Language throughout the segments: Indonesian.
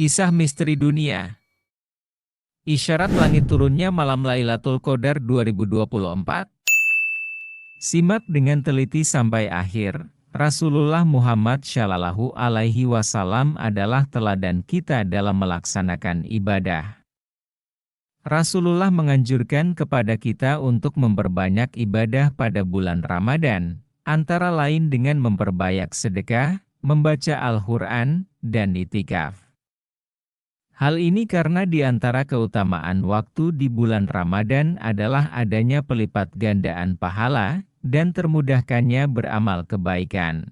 Kisah misteri dunia. Isyarat langit turunnya malam Lailatul Qadar 2024. Simak dengan teliti sampai akhir. Rasulullah Muhammad Shallallahu Alaihi Wasallam adalah teladan kita dalam melaksanakan ibadah. Rasulullah menganjurkan kepada kita untuk memperbanyak ibadah pada bulan Ramadan, antara lain dengan memperbanyak sedekah, membaca Al-Quran, dan itikaf. Hal ini karena di antara keutamaan waktu di bulan Ramadan adalah adanya pelipat gandaan pahala, dan termudahkannya beramal kebaikan.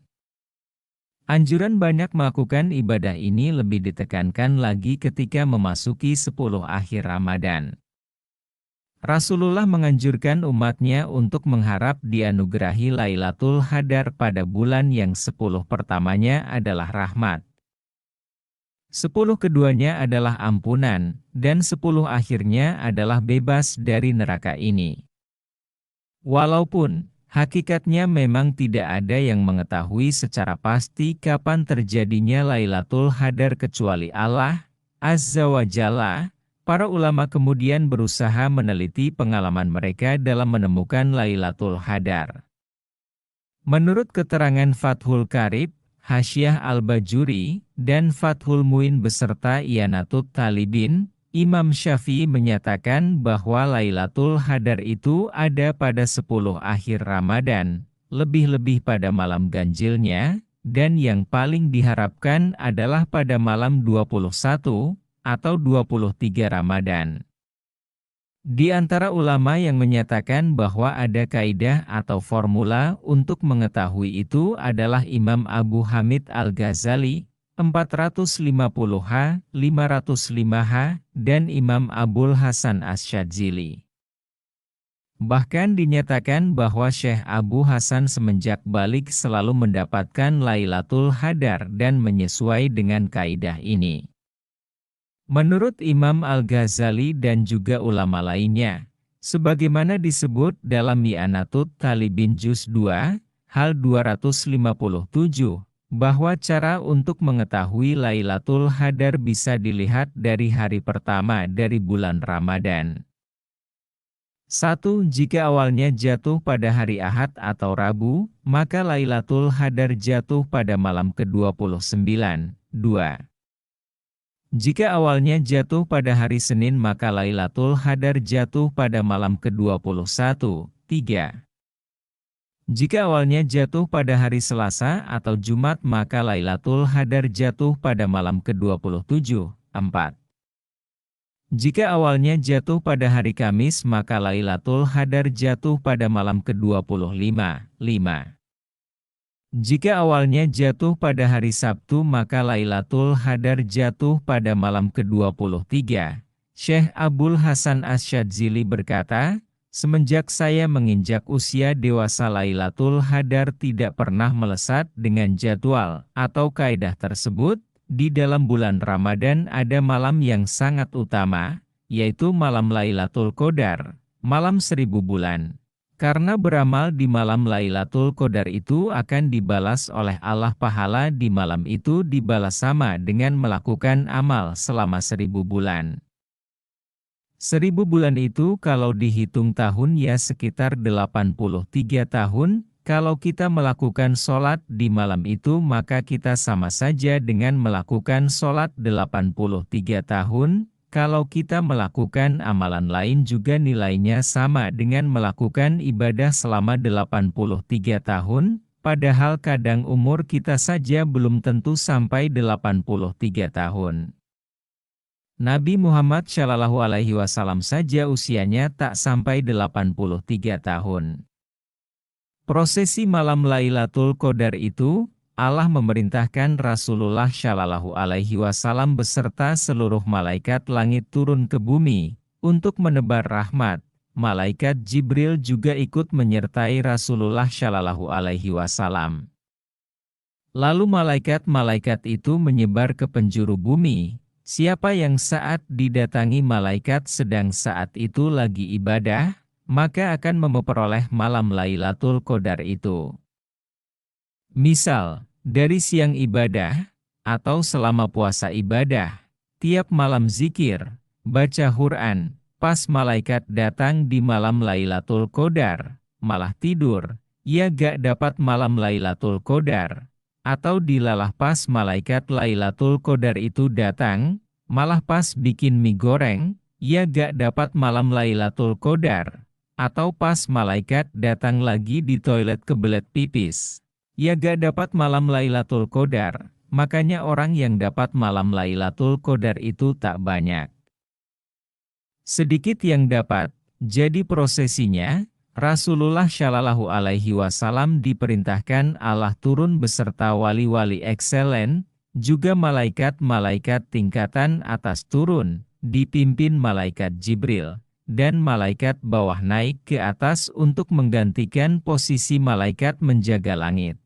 Anjuran banyak melakukan ibadah ini lebih ditekankan lagi ketika memasuki 10 akhir Ramadan. Rasulullah menganjurkan umatnya untuk mengharap dianugerahi Lailatul Qadar pada bulan yang 10 pertamanya adalah rahmat. 10 keduanya adalah ampunan, dan 10 akhirnya adalah bebas dari neraka ini. Walaupun, hakikatnya memang tidak ada yang mengetahui secara pasti kapan terjadinya Lailatul Qadar kecuali Allah Azza wa Jalla, para ulama kemudian berusaha meneliti pengalaman mereka dalam menemukan Lailatul Qadar. Menurut keterangan Fathul Qarib, Hasyiah Al-Bajuri, dan Fathul Muin beserta Ianatut Talibin, Imam Syafi'i menyatakan bahwa Lailatul Qadar itu ada pada 10 akhir Ramadan, lebih-lebih pada malam ganjilnya, dan yang paling diharapkan adalah pada malam 21 atau 23 Ramadan. Di antara ulama yang menyatakan bahwa ada kaidah atau formula untuk mengetahui itu adalah Imam Abu Hamid Al-Ghazali, 450H, 505H, dan Imam Abul Hasan Asy-Syadzili. Bahkan dinyatakan bahwa Syekh Abu Hasan semenjak balik selalu mendapatkan Lailatul Qadar dan menyesuai dengan kaidah ini. Menurut Imam Al-Ghazali dan juga ulama lainnya, sebagaimana disebut dalam Ianatut Talibin Juz 2, hal 257, bahwa cara untuk mengetahui Lailatul Qadar bisa dilihat dari hari pertama dari bulan Ramadan. 1. Jika awalnya jatuh pada hari Ahad atau Rabu, maka Lailatul Qadar jatuh pada malam ke-29. 2. Jika awalnya jatuh pada hari Senin maka Lailatul Qadar jatuh pada malam ke-21. 3. Jika awalnya jatuh pada hari Selasa atau Jumat maka Lailatul Qadar jatuh pada malam ke-27. 4. Jika awalnya jatuh pada hari Kamis maka Lailatul Qadar jatuh pada malam ke-25. 5. Jika awalnya jatuh pada hari Sabtu maka Lailatul Qadar jatuh pada malam ke-23. Syekh Abul Hasan Asy-Syadzili berkata, semenjak saya menginjak usia dewasa Lailatul Qadar tidak pernah melesat dengan jadwal atau kaidah tersebut. Di dalam bulan Ramadan ada malam yang sangat utama, yaitu malam Lailatul Qadar, malam 1000 bulan. Karena beramal di malam Lailatul Qadar itu akan dibalas oleh Allah, pahala di malam itu dibalas sama dengan melakukan amal selama 1000 bulan. 1000 bulan itu kalau dihitung tahun ya sekitar 83 tahun, kalau kita melakukan sholat di malam itu maka kita sama saja dengan melakukan sholat 83 tahun. Kalau kita melakukan amalan lain juga nilainya sama dengan melakukan ibadah selama 83 tahun, padahal kadang umur kita saja belum tentu sampai 83 tahun. Nabi Muhammad Shallallahu Alaihi Wasallam saja usianya tak sampai 83 tahun. Prosesi malam Lailatul Qadar itu, Allah memerintahkan Rasulullah Shallallahu Alaihi Wasallam beserta seluruh malaikat langit turun ke bumi untuk menebar rahmat. Malaikat Jibril juga ikut menyertai Rasulullah Shallallahu Alaihi Wasallam. Lalu malaikat-malaikat itu menyebar ke penjuru bumi. Siapa yang saat didatangi malaikat sedang saat itu lagi ibadah, maka akan memperoleh malam Lailatul Qadar itu. Misal, dari siang ibadah, atau selama puasa ibadah, tiap malam zikir, baca Quran, pas malaikat datang di malam Lailatul Qadar, malah tidur, ia gak dapat malam Lailatul Qadar. Atau dilalah pas malaikat Lailatul Qadar itu datang, malah pas bikin mie goreng, ia gak dapat malam Lailatul Qadar. Atau pas malaikat datang lagi di toilet kebelet pipis, ia gak dapat malam Lailatul Qadar. Makanya orang yang dapat malam Lailatul Qadar itu tak banyak. Sedikit yang dapat, jadi prosesinya, Rasulullah Shallallahu Alaihi Wasallam diperintahkan Allah turun beserta wali-wali ekselen, juga malaikat-malaikat tingkatan atas turun, dipimpin malaikat Jibril, dan malaikat bawah naik ke atas untuk menggantikan posisi malaikat menjaga langit.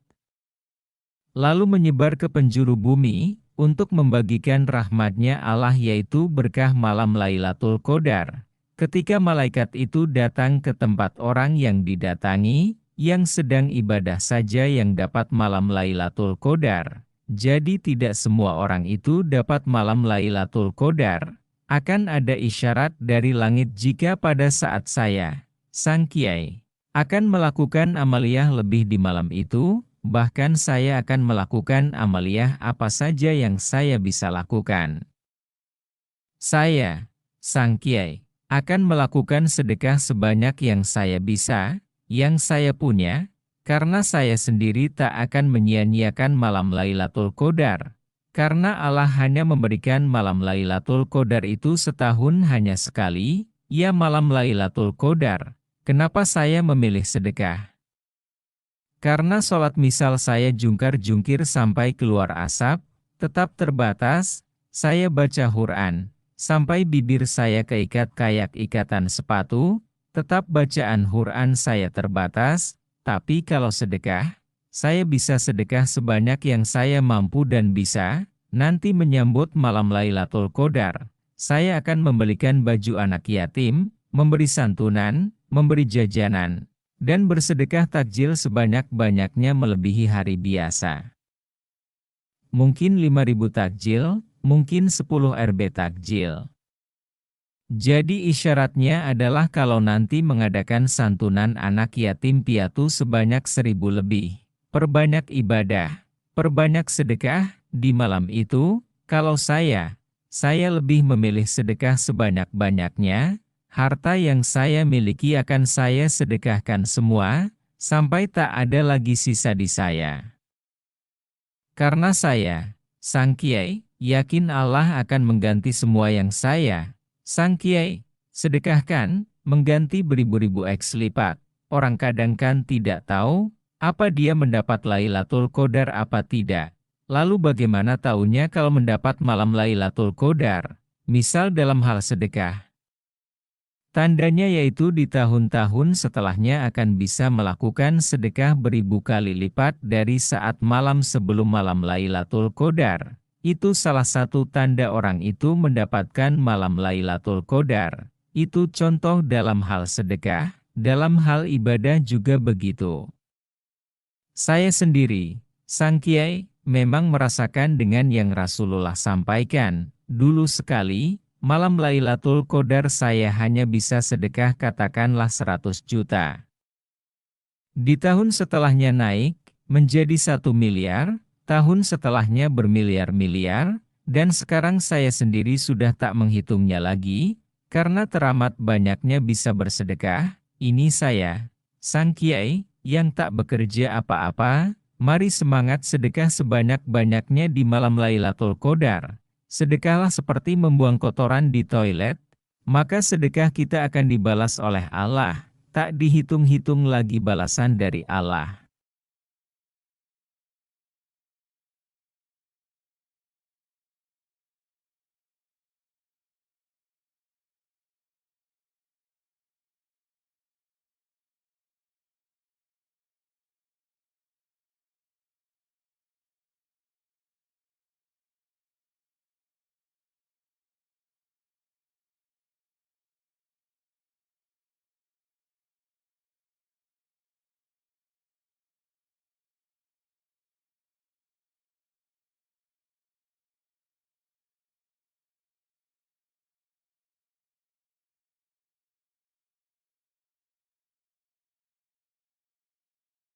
Lalu menyebar ke penjuru bumi, untuk membagikan rahmatnya Allah yaitu berkah malam Lailatul Qadar. Ketika malaikat itu datang ke tempat orang yang didatangi, yang sedang ibadah saja yang dapat malam Lailatul Qadar. Jadi tidak semua orang itu dapat malam Lailatul Qadar. Akan ada isyarat dari langit jika pada saat saya, Sang Kiai, akan melakukan amaliyah lebih di malam itu, bahkan saya akan melakukan amaliyah apa saja yang saya bisa lakukan. Saya, Sang Kiai, akan melakukan sedekah sebanyak yang saya bisa, yang saya punya, karena saya sendiri tak akan menyia-nyiakan malam Lailatul Qadar. Karena Allah hanya memberikan malam Lailatul Qadar itu setahun hanya sekali, ya malam Lailatul Qadar. Kenapa saya memilih sedekah? Karena sholat misal saya jungkar-jungkir sampai keluar asap, tetap terbatas, saya baca Quran, sampai bibir saya keikat kayak ikatan sepatu, tetap bacaan Quran saya terbatas, tapi kalau sedekah, saya bisa sedekah sebanyak yang saya mampu dan bisa, nanti menyambut malam Lailatul Qadar, saya akan membelikan baju anak yatim, memberi santunan, memberi jajanan, dan bersedekah takjil sebanyak-banyaknya melebihi hari biasa. Mungkin 5.000 takjil, mungkin 10 RB takjil. Jadi isyaratnya adalah kalau nanti mengadakan santunan anak yatim piatu sebanyak 1.000 lebih. Perbanyak ibadah, perbanyak sedekah, di malam itu, kalau saya lebih memilih sedekah sebanyak-banyaknya. Harta yang saya miliki akan saya sedekahkan semua, sampai tak ada lagi sisa di saya. Karena saya, Sang Kiai, yakin Allah akan mengganti semua yang saya, Sang Kiai, sedekahkan, mengganti beribu-ribu X lipat. Orang kadang kan tidak tahu, apa dia mendapat Lailatul Qadar apa tidak. Lalu bagaimana taunya kalau mendapat malam Lailatul Qadar, misal dalam hal sedekah. Tandanya yaitu di tahun-tahun setelahnya akan bisa melakukan sedekah beribu kali lipat dari saat malam sebelum malam Lailatul Qadar. Itu salah satu tanda orang itu mendapatkan malam Lailatul Qadar. Itu contoh dalam hal sedekah, dalam hal ibadah juga begitu. Saya sendiri, Sang Kiai, memang merasakan dengan yang Rasulullah sampaikan, dulu sekali, malam Lailatul Qadar saya hanya bisa sedekah katakanlah 100 juta. Di tahun setelahnya naik, menjadi 1 miliar, tahun setelahnya bermiliar-miliar, dan sekarang saya sendiri sudah tak menghitungnya lagi, karena teramat banyaknya bisa bersedekah. Ini saya, Sang Kiai, yang tak bekerja apa-apa, mari semangat sedekah sebanyak-banyaknya di malam Lailatul Qadar. Sedekahlah seperti membuang kotoran di toilet, maka sedekah kita akan dibalas oleh Allah, tak dihitung-hitung lagi balasan dari Allah.